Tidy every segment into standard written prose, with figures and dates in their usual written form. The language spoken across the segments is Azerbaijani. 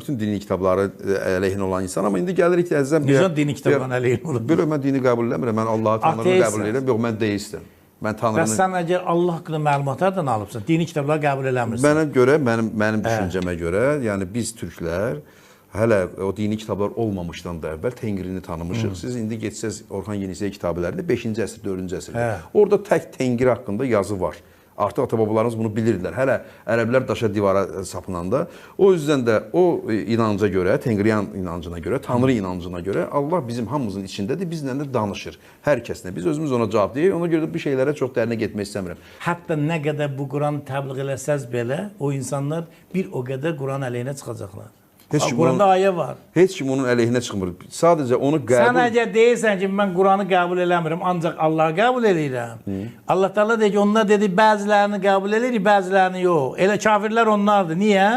bütün dini kitabları əleyhinə olan insan, amma indi gəlirik ki, əzizəm... Necə dini kitabların əleyhinə olur? Belə mən dini qəbul eləmirəm, mən Allahı tanrını qəbul edirəm, yox, mən deistəm. Bəs sən əgər Allah haqqında məlumatlardan alıbsan, dini kitabları qəbul eləmirsən? Mənə görə, mənim düşüncəmə görə, yəni biz türklər hələ o dini kitablar olmamışdan da əvvəl Tengrini tanımışıq. Siz indi getsəz Orxan Yenisiyə kitabələrində 5-ci əsr, 4-cü əsrdə. Orada tək Tengri haqqında yazı var. Artıq ata-babalarımız bunu bilirdilər. Hələ ərəblər daşa divara sapınanda. O yüzden də o inanca görə, Tengriyan inancına görə, Tanrı inancına görə Allah bizim hamımızın içindədir, bizlə də danışır. Hər kəslə. Biz özümüz ona cavab deyik. Ona görə də bu şeylərə çox dərinə getmək istəmirəm. Hətta nə qədər bu Quranı təbliğ eləsəz belə, o insanlar bir o qədər Quran əleyhinə çıxacaqlar. Quranda ayə var. Heç kim onun əleyhinə çıxmır. Sadəcə onu qəbul... Sən əgər deyirsən ki, mən Quranı qəbul eləmirəm, ancaq Allahı qəbul edirəm. Allah Teala deyir ki, onlar dedi, bəzilərini qəbul edirik, bəzilərini yox. Elə kafirlər onlardır. Niyə?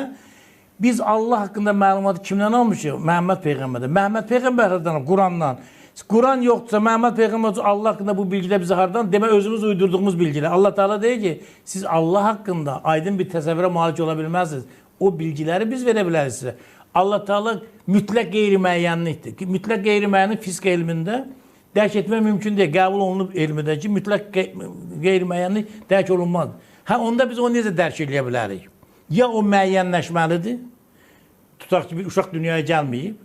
Biz Allah haqqında məlumatı kimdən almışıq? Məhəmməd Peyğəmbərdən. Məhəmməd Peyğəmbərdən, Qurandan. Quran yoxdursa, Məhəmməd Peyğəmbər Allah haqqında bu bilgidə bizə hardan? Demə, özümüz uydurduğumuz bilgilər. Allah Teala deyir ki, siz Allah haqqında aydın bir təsəvvürə malik ola bilməzsiniz. O bilgiləri biz verə bilərik sizə. Allah Teala mütləq qeyri-müəyyənlikdir. Mütləq qeyri-müəyyənlik fisk elmində dərk etmək mümkün deyil. Qəbul olunub elmində ki, mütləq qeyri-müəyyənlik dərk olunmaz. Onda biz onu necə dərk edə bilərik? Ya o müəyyənləşməlidir. Tutaq ki, bir uşaq dünyaya gəlməyib,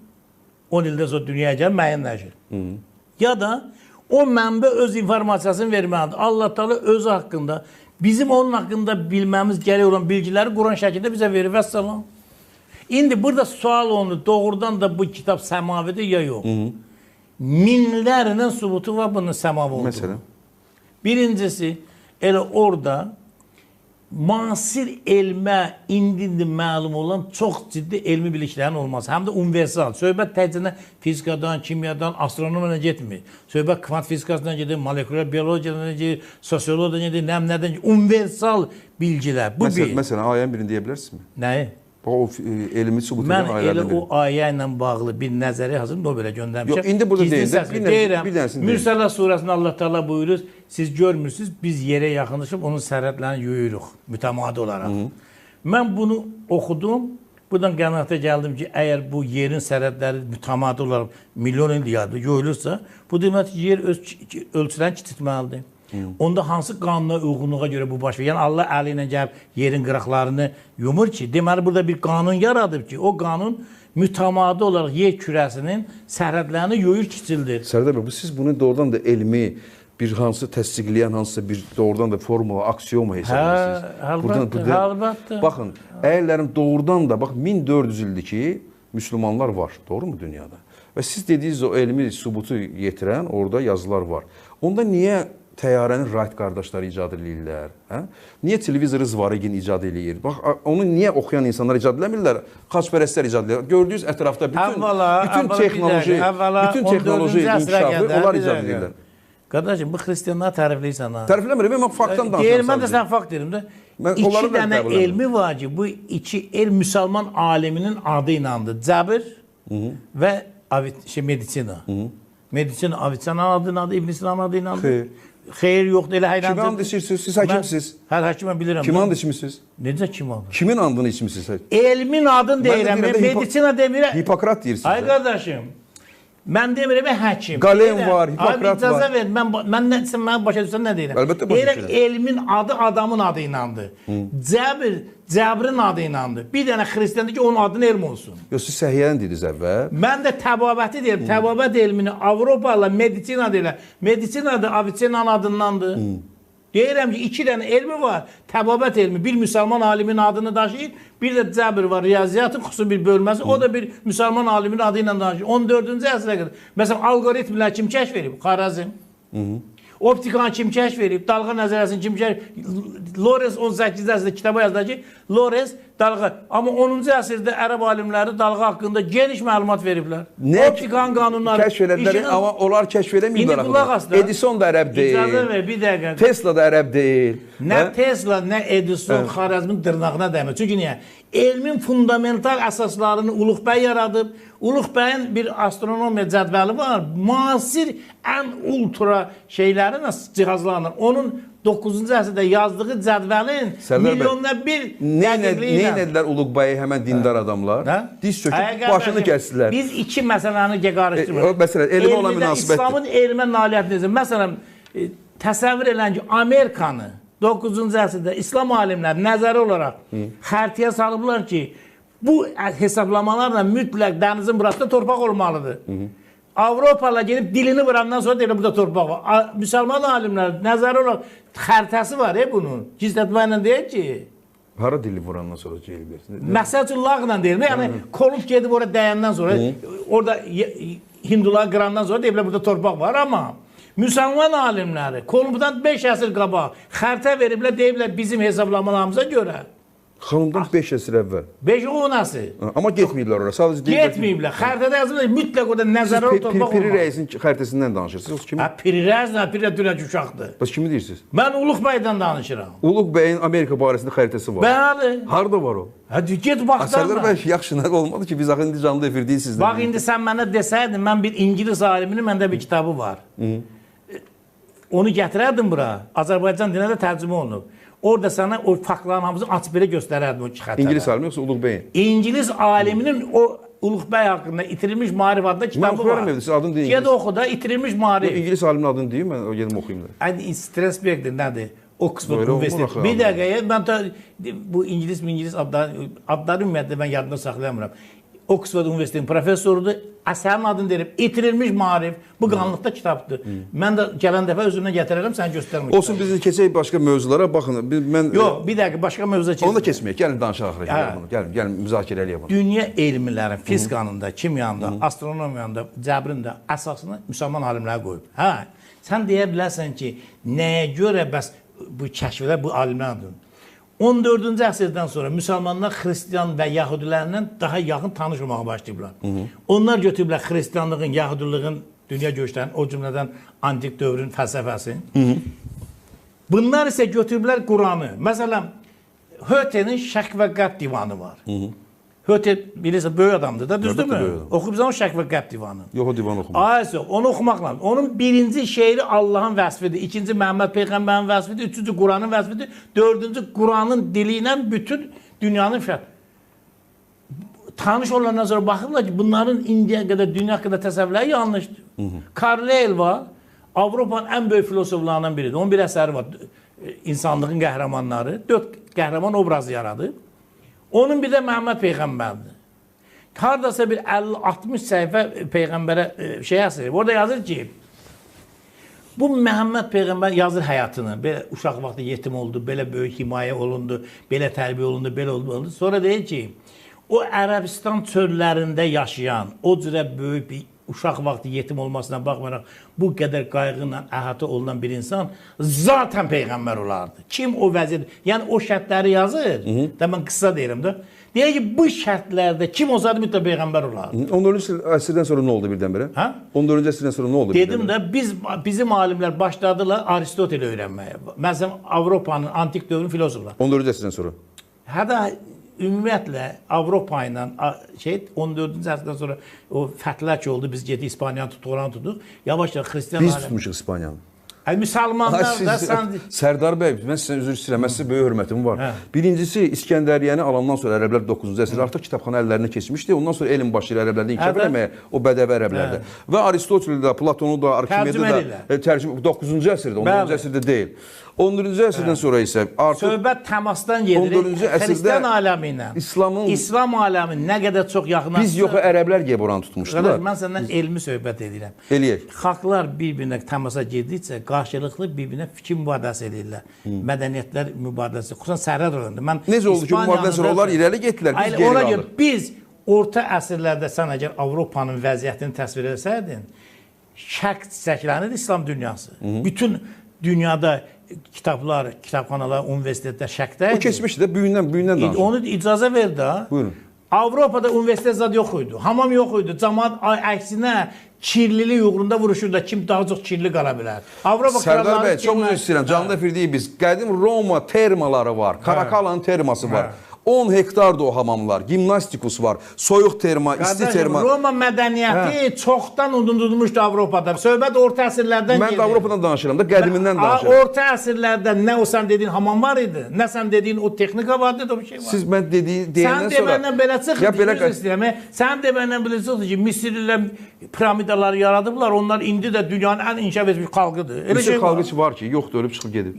10 ildən sonra dünyaya gəl, müəyyənləşir. Ya da o mənbə öz informasiyasını verməlidir. Allah Teala özü haqqında, bizim onun haqqında bilməmiz gərək olan bilgiləri Quran şəklində bizə verir. Vəssalam. İndi burada sual olunur, doğrudan da bu kitab səmavidir ya yox? Minlərlə sübutu var bunun səmavi olduğu. Məsələn? Birincisi, elə orada müasir elmə indi məlum olan çox ciddi elmi biliklərin olması. Həm də universal. Söhbət təcrübə fizikadan, kimyadan, astronomiyadan getmir. Söhbət kvant fizikasından gedir, molekulyar biologiyadan gedir, sosiologiyadan gedir, nədən gedir. Universal bilgilər. Bu bir. Məsələn, ayənin birini deyə bilərsinizmi? Nəyi? O elmi sübut edən ayələrdən biri. Mən elə o ayə ilə bağlı bir nəzəri hazır Nobelə göndərmişəm. Yox, indi burada deyirəm. Mürsələ surəsində Allah Teala buyurur, siz görmürsünüz, biz yerə yaxınlaşıb onun sərhədlərini yuyuruq mütəmadi olaraq. Mən bunu oxudum, buradan qənaətə gəldim ki, əgər bu yerin sərhədləri mütəmadi olaraq milyon il yardı yuyulursa, bu demək ki, yer öz ölçülərini kiçiltməlidir. Onda hansı qanuna uyğunluğa görə bu baş verir? Yəni Allah əli ilə gəlib yerin qıraqlarını yumur ki, deməli burada bir qanun yaradıb ki, o qanun mütəmadi olaraq yer kürəsinin sərhədlərini yuyur, kiçildir. Sərdar bəy, siz bunu doğrudan da elmi bir hansı təsdiqləyən hansısa bir doğrudan da formula, aksiyoma hesab edirsiniz? Əlbəttə. Baxın, əyərlərin doğrudan da, bax 1400 ildir ki, müsəlmanlar var, doğru mu dünyada? Və siz dediyiniz o elmi sübutu yetirən orada yazılar var. Onda niyə təyyarəni Wright qardaşları icad edirlər? Niyə televizoru Zvarigin icad edir? Bax, onu niyə oxuyan insanlar icad eləmirlər? Xaçpərəstlər icad edirlər. Gördüyünüz ətrafda bütün texnoloji inkişafı onlar icad edirlər. Qardaşım, bu xristiyanları tərifləyirsən. Tərifləmirəm, mən faktdan danışıram. Mən də sən fakt deyirəm də. İki dənə elmi var ki, bu iki elm müsəlman aliminin adı inandı. Cəbir və medisina. Medisina Avicena'nın adının adı, İbn Sina'nın adı inandı. Xeyr yoxdur, elə hayrancı. Kim and içirsiniz? Siz həkimsiniz. Hər həkimə bilirəm. Kim and içmişsiniz? Necə kim and? Kimin andını içmişsiniz? Elmin adını deyirəm, medisina demirəm. Hipokrat deyirsiniz. Ay qardaşım, mən demirəm, həkim. Qalen var, Hipokrat var. İcazə ver, mən başa düşsən nə deyirəm? Əlbəttə başa düşürəm. Elmin adı adamın adı inandı. Cəbrin adı inandı. Bir dənə xristiyandır ki, onun adını elm olsun. Yox, siz səhiyyəni dediniz əvvəl. Mən də təbabəti deyirəm. Təbabət elmini Avropalı medisina deyirlər. Medisina da Avicena'nın adındandır. Deyirəm ki, iki dənə elmi var. Təbabət elmi bir müsəlman aliminin adını daşıyır. Bir də Cəbir var, riyaziyyatın xüsusi bir bölməsi. O da bir müsəlman aliminin adı ilə daşıyır. 14-cü əsrə qədər. Məsələn, alqoritmlər kim kəşf edib? Xarazm. Optikanı kim kəşf edib? Dalğa nəzəriyyəsini kim kəşf edib? Lorenz 18-ci əsrdə kitaba yazdı ki, Lorenz dalğa. Amma 10-cu əsrdə ərəb alimləri dalğa haqqında geniş məlumat veriblər. Optikanın qanunları. Kəşf edədilər, amma onlar kəşf edəməyiblər. İndi qulaq asdı. Edison da ərəb deyil. İcazə ver, bir dəqiqə. Tesla da ərəb deyil. Nə Tesla, nə Edison Xarəzmin dırnağına dəymir. Çünki niyə? Elmin fundamental əsaslarını Uluq bəy yaradıb. Uluq bəyin bir astronomiya cədvəli var. Müasir ən ultra şeylərin cihazlarla. Onun 9-cu əsrdə yazdığı cədvəlin Sərdar bəy, milyonda bir Nə dəqiqliyi ilə. edilər Uluqbayı həmən dindar adamlar? Hə? Diz Ay çöküb qardaşım, başını kəsdilər. Biz iki məsələni qarışdırmırıq. O məsələ elmə olan Elmdə münasibətdir. İslamın elmə nailiyyəti necə? Məsələn, təsəvvür edin ki, Amerikanı 9-cu əsrdə İslam alimləri nəzəri olaraq xəritəyə salıblar ki, bu hesablamalarla mütləq dənizin burasında torpaq olmalıdır. Avropalı gedib dilini vurandan sonra deyir burada torpaq var. Müsəlman alimlər nəzəri olaraq xəritəsi var bunun. Gizlətməklə deyir ki, Hara dili vurandan sonra ceyil versin? məsəl üçün lağla deyir. Yəni Kolumb gedib orada dəyəndən sonra, orada Hindular qırandan sonra deyirlər burada torpaq var, amma müsəlman alimləri Kolumbdan 5 əsr qabaq xəritə veriblər, deyiblər bizim hesablamalarımıza görə. Xanımdan 5 əsr əvvəl. 5-10 əsr. Amma getməyiblər ora. Sadəcə deyirlər. Getməyiblər. Xəritədə yazılır, mütləq orada nəzərə Siz torpaq Piri olmalı. rəisin xəritəsindən danışırsınız. Kimi? Piri rəis, Piri dünək uşaqdır. Bəs kimi deyirsiniz? Mən Uluq bəydən danışıram. Uluq bəyin Amerika barəsində xəritəsi var. Bəli. Harda var o? Hadi get bax. Sərdar bəy, yaxşı nə olmadı ki, biz axı indi canlı efirdeyiz sizdən. Bax indi sən mənə desəydin, mən bir İngilis aliminin məndə bir kitabı var. Onu gətirərdim bura. Azərbaycan dilinə də tərcümə olunub. Orada sənə o faktların hamısını açıb belə göstərərdim o xəritələri. İngilis alimi yoxsa Uluq bəyin? İngilis aliminin o Uluq bəy haqqında itirilmiş marif adlı kitabı var. Mən oxuyaram evdə, siz adını deyin. Ged oxu da itirilmiş marif. İngilis aliminin adını deyin, mən gedim oxuyum da. Hadi Strasberg'dir nədir? Oxford Böyle Universiteti. olmur axı, Bir dəqiqəyə mən bu İngilis adları ümumiyyətlə mən yadımda saxlayamıram. Oxford Universitetinin professorudur. Əsərin adını deyirəm. İtirilmiş marif. Bu qanlıqda kitabdır. Mən də gələn dəfə özümdən gətirərəm, sənə göstərmək. Olsun, biz keçək başqa mövzulara. Baxın, mən Yox, bir dəqiqə başqa mövzuya keçək. onu da keçməyək. Gəlin danışaq axırı. Gəlin müzakirə eləyək bunu. Dünya elmlərin fizikanın da, kimyanın da, astronomiyanın da, cəbrin də əsasını müsəlman alimlər qoyub. Hə, sən deyə bilərsən ki, nəyə görə bəs bu kəşflər bu alimlərdir? 14-cü əsrdən sonra müsəlmanlar xristian və yəhudilərlə daha yaxın tanış olmağa başlayıblar. Onlar götürüblər xristianlığın, yəhudiliğin, dünya görüşlərinin, o cümlədən antik dövrün fəlsəfəsini. Bunlar isə götürüblər Quranı. Məsələn, Hötenin Şərq və Qərb divanı var. Höte bilirsə böyük adamdır da, düzdürmü? Oxuyub o Şərq və Qərb divanı. Yox, o divanı oxumaq. Aysə, onu oxumaq lazım. Onun birinci şeiri Allahın vəsfidir, ikinci Məhəmməd Peyğəmbərin vəsfidir, üçüncü Quranın vəsfidir, dördüncü Quranın dili ilə bütün dünyanın tanış olandan sonra baxırlar ki, bunların indiyə qədər, dünya qədər təsəvvürləri yanlışdır. Carlyle var, Avropanın ən böyük filosoflarından biridir. Onun bir əsəri var, insanlığın qəhrəmanları, 4 qəhrəman obrazı yaradır. Onun bir də Məhəmməd Peyğəmbərdir. Haradasa bir 50-60 səhifə Peyğəmbərə şey yazır. Orada yazır ki, bu Məhəmməd Peyğəmbər yazır həyatını. Belə uşaq vaxtı yetim oldu, belə böyük himayə olundu, belə tərbiyə olundu, belə oldu. Sonra deyir ki, o Ərəbistan çöllərində yaşayan, o cürə böyük bir uşaq vaxtı yetim olmasına baxmayaraq bu qədər qayğıyla əhatə olunan bir insan zaten Peyğəmbər olardı. Kim o vəziyyət, yəni o şərtləri yazır, da mən qısa deyirəm də, deyir ki, bu şərtlərdə kim olsaydı mütləq Peyğəmbər olardı. 14-cü əsrdən sonra nə oldu birdən-birə? Hə? 14-cü əsrdən sonra nə oldu Dedim birdən-birə? də, bizim alimlər başladılar Aristoteli öyrənməyə. Məsələn, Avropanın antik dövrün filosofları. 14-cü əsrdən sonra. Hətta ümumiyyətlə Avropa ilə 14-cü əsrdən sonra o fəthlər ki oldu, biz getdik İspaniyanı tutduq, oranı tutduq. Yavaş-yavaş xristian Biz tutmuşuq İspaniyanı. Müsəlmanlar da sən... Sərdar bəy, mən sizə üzr istəyirəm, mən sizə böyük hörmətim var. Birincisi, İskəndəriyyəni alandan sonra ərəblər 9-cu əsrdə artıq kitabxana əllərinə keçmişdi. Ondan sonra elm başlayır ərəblərdə inkişaf eləməyə, o bədəvi ərəblərdə. Və Aristoteli də, Platonu da, Arkimedi də tərcümə 9-cu əsrdə, 10-cu əsrdə deyil. 14-cü əsrdən sonra isə artıq söhbət təmasdan gedir. Xristian aləmi ilə İslam aləmi nə qədər çox yaxınlaşır. Biz yox, ərəblər gəlib oranı tutmuşdular. Mən səndən elmi söhbət edirəm. Eləyək. Xalqlar bir-birinə təmasa girdikcə qarşılıqlı bir-birinə fikir mübadiləsi edirlər. Mədəniyyətlər mübadiləsi, xüsusən Sərhəd rayonunda. Necə oldu ki, mübadiləsi sonra onlar irəli getdilər, biz geri qaldıq. Biz orta əsrlərdə sən əgər Avropanın vəziyyətini təsvir etsəydin, şərq çiçəklənirdi İslam dünyası. Bütün dünyada kitablar, kitabxanalar, universitetlər şərqdə idi. O keçmişdi də, büyündən danışır. Onu icazə verdi ha. Buyurun. Avropada universitet zad yox idi. Hamam yox idi. Cəmaət əksinə kirlilik uğrunda vuruşurdu. Kim daha çox kirli qala bilər. Avropa Sərdar bəy, çox üzr istəyirəm. Canlı efirdəyik biz. Qədim Roma termaları var. Karakalanın terması var. 10 hektardır o hamamlar. Gimnastikus var. Soyuq terma, isti terma. Roma mədəniyyəti çoxdan unudulmuşdu Avropada. Söhbət orta əsrlərdən Mən gedir. də Avropadan danışıram da, qədimindən danışıram. Orta əsrlərdə nə o sən dediyin hamam var idi, nə sən dediyin o texnika vardı, o bir şey var. Siz mən deyəndən sonra... Sən deməndən belə çıxır, belə... istəyirəm. Sən deməndən belə çıxır ki, Misirlilər piramidaları yaradıblar, onlar indi də dünyanın ən inkişaf etmiş xalqıdır. Misir xalqı var ki, yoxdur, ölüb çıxıb gedib.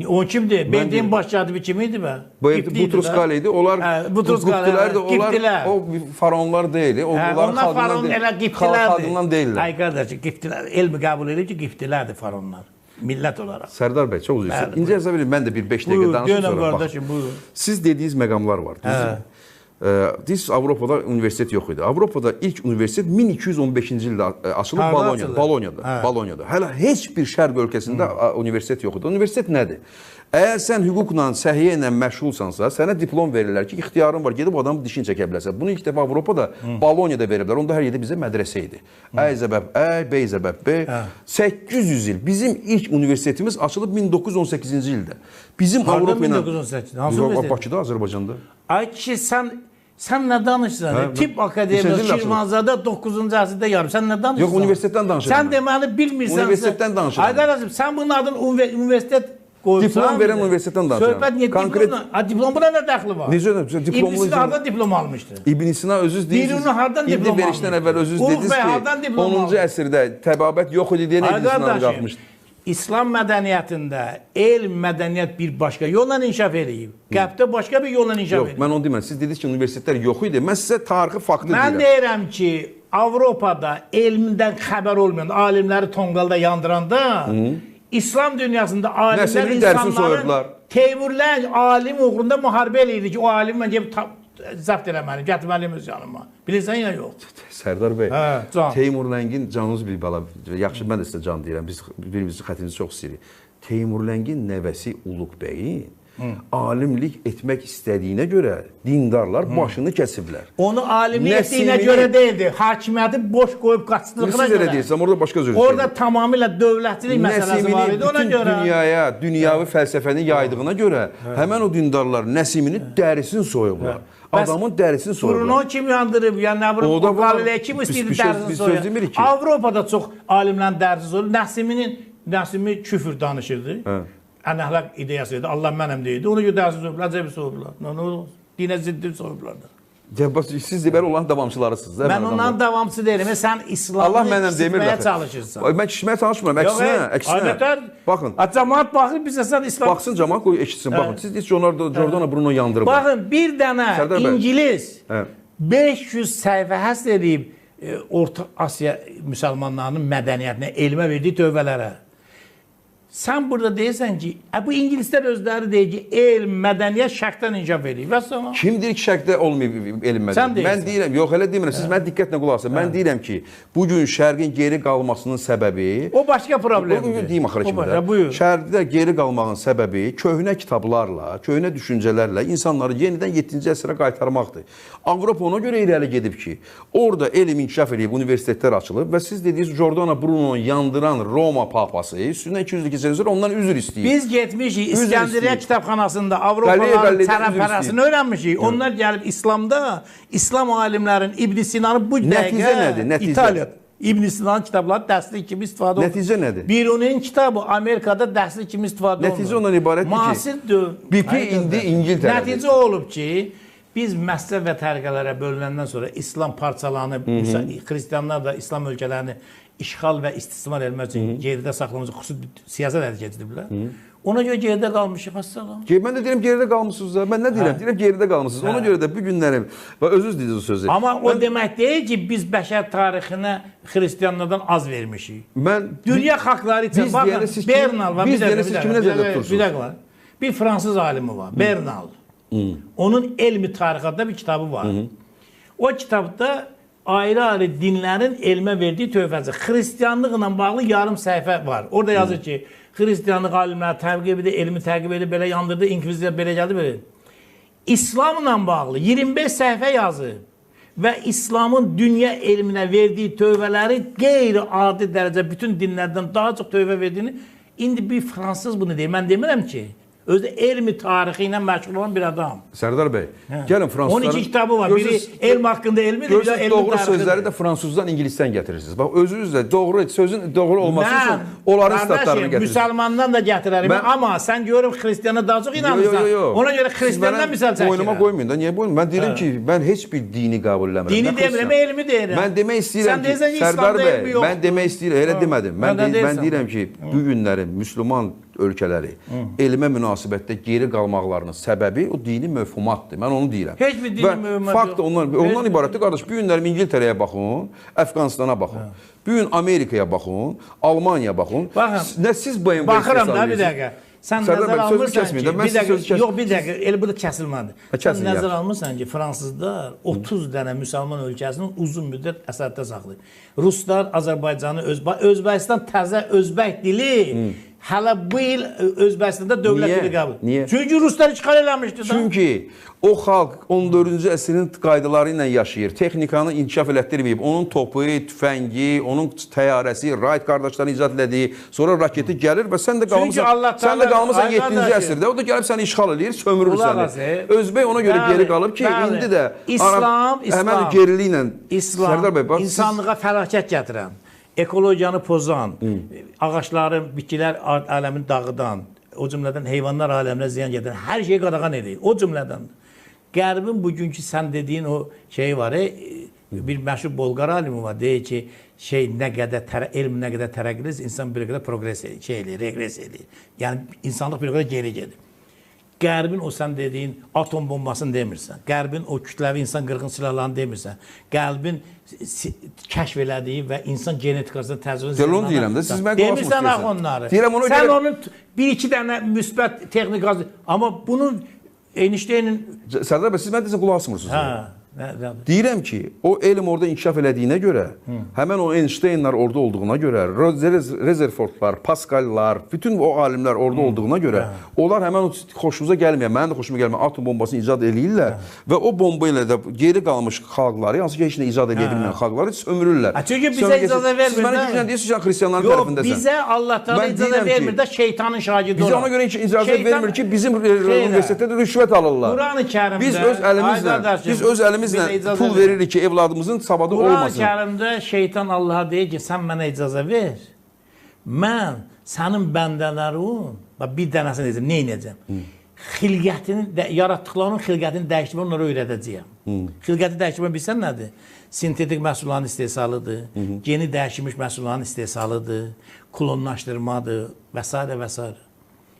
O kimdir? Bendeyin baş katibi kim idi bə? Butrus Qali idi. Onlar Qıptilər də, onlar o faraonlar deyil. Onlar faraon elə xalqından deyillər. Ay qardaş, Qıptilər elmi qəbul edir ki, Qıptilərdir faraonlar. Millət olaraq. Sərdar bəy, çox üzr istəyirəm. İncə yazabilir, mən də bir 5 dəqiqə danışım sonra. Qardaşım, buyurun. Siz dediyiniz məqamlar var. Biz Avropada universitet yox idi. Avropada ilk universitet 1215-ci ildə açılıb Bolonyada. Hələ heç bir şərq ölkəsində universitet yox idi. Universitet nədir? Əgər sən hüquqla, səhiyyə ilə məşğulsansa, sənə diplom verirlər ki, ixtiyarın var, gedib adamın dişini çəkə bilərsən. Bunu ilk dəfə Avropada Bolonyada veriblər. Onda hər yerdə bizə mədrəsə idi. Əy zəbəb əy, bəy zəbəb bəy. 800 il. Bizim ilk universitetimiz açılıb 1918-ci ildə. Bizim Avropa ilə... 1918? Hansı universitet? Bakıda, Azərbaycanda. Ay kişi, sən nə danışırsan? Tip Akademiyası Şirvanzada 9-cu əsrdə yarım. Sən nə danışırsan? Yox, universitetdən danışırsan. Sən deməli bilmirsən. Universitetdən danışırsan. Ay qardaşım, sən bunun adını universitet qoyursan. Diplom verən universitetdən danışıram. Söhbət niyə diplomla? Diplom buna nə dəxli var? Necə diplomlu? İbn Sina hardan diplom almışdı? İbn Sina özünüz deyirsiniz. Birini hardan diplom almışdı? İbn verişdən əvvəl özünüz dediniz ki, 10-cu əsrdə təbabət yox idi deyən İbn Sina qalxmışdı. İslam mədəniyyətində elm, mədəniyyət bir başqa yolla inkişaf edib. Qərbdə başqa bir yolla inkişaf edib. Yox, mən onu demirəm. Siz dediniz ki, universitetlər yox idi. Mən sizə tarixi faktı deyirəm. Mən deyirəm ki, Avropada elmdən xəbər olmayan alimləri tonqalda yandıranda, İslam dünyasında alimlər insanların Teymurlər alim uğrunda müharibə eləyirdi ki, o alim mən gəlib zəbt eləməliyim, gətirməliyim öz yanıma. Bilirsən ya yox. Sərdar bəy, Teymurləngin canınız bir bala, yaxşı mən də sizə can deyirəm, biz birimizin xətinizi çox istəyirik. Teymurləngin nəvəsi Uluq bəyin alimlik etmək istədiyinə görə dindarlar başını kəsiblər. Onu alimlik etdiyinə görə deyildi, hakimiyyəti boş qoyub qaçdığına görə. Siz elə deyirsəm, orada başqa söz Orada tamamilə dövlətçilik məsələsi var idi, ona görə. Dünyaya, dünyavi fəlsəfəni yaydığına görə həmən o dindarlar Nəsimini dərisini soyublar. Adamın dərisini soyublar. Bruno kim yandırıb, yəni nə bilim, o Qaliley kim istəyir dərisini soyub. Avropada çox alimlərin dərisini soyub. Nəsimi küfür danışırdı. Ən-əxlaq ideyası idi, Allah mənəm deyildi. Ona görə dərsini soyublar, cəbi soyublar. Nə olur? Dinə ziddi soyublar da. Siz deməli olan davamçılarısınız. Mən ondan davamçı deyirəm. Sən İslamı kişitməyə çalışırsan. Mən kişitməyə çalışmıram. Əksinə. Baxın. Cəmaat baxır, bizə sən İslam... Baxsın cəmaat, qoy eşitsin. Baxın, siz deyir ki, Jordana Bruno yandırıb. Baxın, bir dənə İngilis 500 səhifə həsr edib Orta Asiya müsəlmanlarının mədəniyyətinə, elmə verdiyi tövbələrə. Sən burada deyirsən ki, bu İngilislər özləri deyir ki, elm, mədəniyyət şərqdən inkişaf edir. Kim deyir ki, şərqdə olmayıb elm mədəniyyət? Mən deyirəm, yox elə demirəm, siz mən diqqətlə qulaq asın. Mən deyirəm ki, bugün şərqin geri qalmasının səbəbi... O başqa problemdir. Deyim axıra kimi də. Şərqdə geri qalmağın səbəbi köhnə kitablarla, köhnə düşüncələrlə insanları yenidən 7-ci əsrə qaytarmaqdır. Avropa ona görə irəli gedib ki, orada elm inkişaf edib, universitetlər açılıb və siz dediyiniz Jordana Bruno'nu yandıran Roma papası üstündən 200 ondan üzr istəyir. Biz getmişik İskəndəriyyə kitabxanasında Avropaların tərəfərəsini öyrənmişik. Onlar gəlib İslamda, İslam alimlərin İbn Sinanı bu dəqiqə İtaliya İbn Sinanın kitabları dərslik kimi istifadə olunur. Nəticə nədir? Birunun kitabı Amerikada dərslik kimi istifadə olunur. Nəticə ondan ibarətdir ki, BP indi İngiltərədir. Nəticə olub ki, biz məzhəb və tərəqələrə bölünəndən sonra İslam parçalanıb, xristianlar da İslam ölkələrini işğal və istismar etmək üçün geridə saxlamaq üçün xüsusi siyasət hərəkət ediblər. Ona görə geridə qalmışıq, əssalam. Mən də deyirəm, geridə qalmışsınız da. Mən nə deyirəm? Deyirəm, geridə qalmışsınız. Ona görə də bu günlərim, və özünüz dediniz o sözü. Amma o demək deyil ki, biz bəşər tarixinə xristianlardan az vermişik. Dünya xalqları üçün, baxın, Bernal var, bir dəqiqə, bir fransız alimi var, Bernal. Onun elmi tarixatda bir kitabı var. O kitabda ayrı-ayrı dinlərin elmə verdiyi tövbəsi. Xristianlıqla bağlı yarım səhifə var. Orada yazır ki, Xristianlıq alimləri təqib edir, elmi təqib edir, belə yandırdı, inkviziya belə gəldi, belə. İslamla bağlı 25 səhifə yazır və İslamın dünya elminə verdiyi tövbələri qeyri-adi dərəcə bütün dinlərdən daha çox tövbə verdiyini, indi bir fransız bunu deyir. Mən demirəm ki, Özü elmi tarixi ilə məşğul olan bir adam. Sərdar bəy, gəlin fransızların... 12 kitabı var. Biri elm haqqında elmidir, bir də elm doğru tarixidir. sözləri də fransızdan, ingilisdən gətirirsiniz. Bax, özünüz də doğru, sözün doğru olması üçün onların statlarını gətirirsiniz. Müsəlmandan da gətirərəm. Amma sən görüm xristiana daha çox inanırsan. Ona görə xristiandan misal çəkirəm. Boynuma qoymayın da, niyə boynuma? Mən deyirəm ki, mən heç bir dini qəbul eləmirəm. Dini demirəm, elmi deyirəm. Mən demək istəyirəm ki, Sərdar bəy, mən demək istəyirəm, elə demədim. Mən deyirəm ki, bu günləri Müslüman ölkələri elmə münasibətdə geri qalmaqlarının səbəbi o dini məfhumatdır. Mən onu deyirəm. Heç bir dini məfhumat yox. Fakt ondan ibarətdir. Qardaş, bu günlər İngiltərəyə baxın, Əfqanistana baxın. Bu gün Amerikaya baxın, Almaniyaya baxın. Nə siz BMV baxıram da bir dəqiqə. Sən nəzər almırsan ki, bir dəqiqə, elə bu da kəsilmədi. Sən nəzər almırsan ki, fransızlar 30 dənə müsəlman ölkəsinin uzun müddət əsarətdə saxlayıb. Ruslar Azərbaycanı, Özbəkistan təzə özbək dili hələ bu il Özbəkistanda dövlət dili qəbul. Niyə? Çünki Ruslar işğal eləmişdi da. Çünki o xalq 14-cü əsrin qaydaları ilə yaşayır. Texnikanı inkişaf elətdirməyib. Onun topu, tüfəngi, onun təyyarəsi, Wright qardaşların icad elədiyi, sonra raketi gəlir və sən də qalmısan 7-ci əsrdə. O da gəlib səni işğal eləyir, sömürür səni. Özbək ona görə geri qalıb ki, indi də həmən geriliklə insanlığa fəlakət gətirən, ekologiyanı pozan, ağaçların, bitkilər aləmini dağıdan, o cümlədən heyvanlar aləminə ziyan gedən, hər şeyi qadağan edir. O cümlədən Qərbin bugünkü sən dediyin o şey var, bir məşhur Bolqar alimi var, deyir ki, elm nə qədər tərəqqi edir, insan bir qədər progres edir, reqres edir. Yəni, insanlıq bir qədər geri gedir. Qərbin o sən dediyin atom bombasını demirsən, Qərbin o kütləvi insan qırğın silahlarını demirsən, Qərbin kəşf elədiyi və insan genetikasında təcrübə demirsən axı onları. Sən onun bir-iki dənə müsbət texnikası, amma bunun Einsteynin... Sərdar bəy, siz mən desən qulaq asmırsınız. Deyirəm ki, o elm orada inkişaf elədiyinə görə, həmən o Einsteinlar orada olduğuna görə, Rutherfordlar, Pascallar, bütün o alimlər orada olduğuna görə, onlar həmən o xoşunuza gəlməyən, mənim də xoşuma gəlməyən atom bombasını icad eləyirlər və o bomba ilə də geri qalmış xalqları, hansı ki, heç nə icad eləyə bilməyən xalqları sömürürlər. Çünki bizə icazə vermir. Siz mənə güclə deyirsiz ki, xristiyanların tərəfindəsən. Yox, bizə Allah Teala icazə vermir də şeytanın şagirdi olan. Bizə ona görə icazə vermir ki, bizim universitetdə rüşvət alırlar. Quran-ı Biz öz əlimizlə pul veririk ki, evladımızın savadı olmasın. Quran-ı Kərimdə şeytan Allaha deyir ki, sən mənə icazə ver. Mən sənin bəndələrin, bir dənəsini deyəcəm, nə edəcəm? Yaratdıqlarının xilqətini dəyişdirmə, onları öyrədəcəyəm. Xilqəti dəyişdirmə bilsən nədir? Sintetik məhsulların istehsalıdır, geni dəyişmiş məhsulların istehsalıdır, klonlaşdırmadır və s. və s.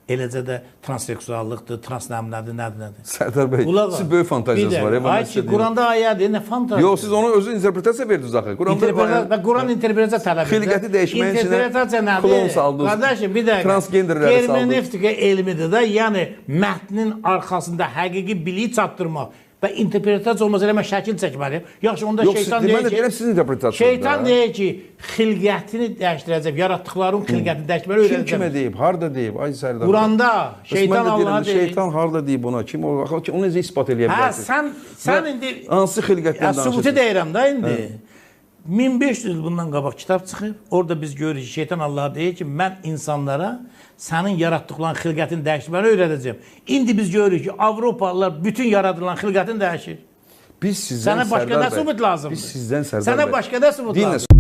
Eləcə də transseksuallıqdır, transnəmlədir, nədir? Sərdar bəy, siz böyük fantaziyası var. Ay ki, Quranda ayədir, nə fantaziyası? Yox, siz onu özü interpretasiya verdiniz axı. Quran interpretasiya tələb edir. Xilqəti dəyişməyin içinə klon saldınız. Qardaşım, bir dəqiqə. Transgenderləri saldınız. Hermenevtika elmidir də, yəni mətnin arxasında həqiqi biliyi çatdırmaq və interpretasiya olmaz eləmə şəkil çəkməliyəm. Yaxşı, onda şeytan deyir ki, şeytan deyir ki, xilqətini dəyişdirəcək, yaratdıqların xilqətini dəyişməli öyrədəcək. Kim kimə deyib, harada deyib, ay Sərdar? Quranda, şeytan Allaha deyir. Şeytan harada deyib ona, kim o, onu necə ispat eləyə bilərsiniz? Sən indi... Hansı xilqətdən danışırsınız? Sübuti deyirəm da indi. 1500 il bundan qabaq kitab çıxıb, orada biz görürük ki, şeytan Allaha deyir ki, mən insanlara sənin yaratdıqların xilqətini dəyişməli öyrədəcəm. İndi biz görürük ki, Avropalılar bütün yaradılan xilqətini dəyişir. Biz sizdən Sənə başqa nə sübut lazımdır? Biz sizdən Sərdar bəy. Sənə başqa nə sübut lazımdır?